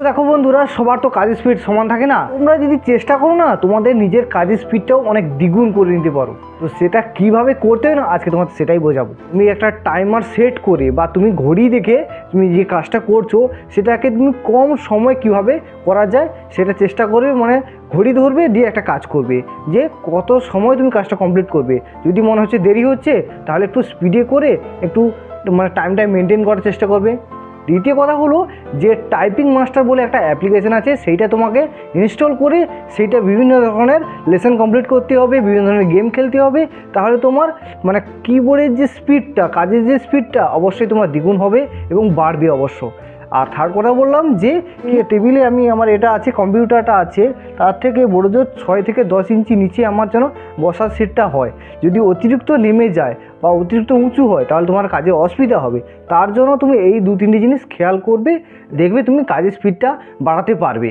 দেখো বন্ধুরা, সবার তো কাজের স্পিড সমান থাকে না। তোমরা যদি চেষ্টা করো না, তোমাদের নিজের কাজের স্পিডটাও অনেক দ্বিগুণ করে নিতে পারো। তো সেটা কিভাবে করতে হয় না, আজকে তোমাকে সেটাই বোঝাবো। তুমি একটা টাইমার সেট করে বা তুমি ঘড়ি দেখে তুমি যে কাজটা করছো সেটাকে তুমি কম সময় কিভাবে করা যায় সেটা চেষ্টা করবে। মানে ঘড়ি ধরবে, দিয়ে একটা কাজ করবে যে কত সময় তুমি কাজটা কমপ্লিট করবে। যদি মনে হচ্ছে দেরি হচ্ছে তাহলে একটু স্পিডে করে একটু মানে টাইমটা মেনটেন করার চেষ্টা করবে। দ্বিতীয় কথা হলো যে টাইপিং মাস্টার বলে একটা অ্যাপ্লিকেশান আছে, সেইটা তোমাকে ইনস্টল করে সেইটা বিভিন্ন ধরনের লেসন কমপ্লিট করতে হবে, বিভিন্ন ধরনের গেম খেলতে হবে। তাহলে তোমার মানে কিবোর্ডের যে স্পিডটা, কাজের যে স্পিডটা অবশ্যই তোমার দ্বিগুণ হবে এবং বাড়বে অবশ্য। আর থার্ড কথা বললাম যে টেবিলে আমি আমার এটা আছে, কম্পিউটারটা আছে, তার থেকে বড় জোর 6 থেকে 10 ইঞ্চি নিচে আমার যেন বসার সিটটা হয়। যদি অতিরিক্ত নেমে যায় বা অতিরিক্ত উঁচু হয় তাহলে তোমার কাজে অসুবিধা হবে। তার জন্য তুমি এই 2-3টে জিনিস খেয়াল করবে, দেখবে তুমি কাজের স্পিডটা বাড়াতে পারবে।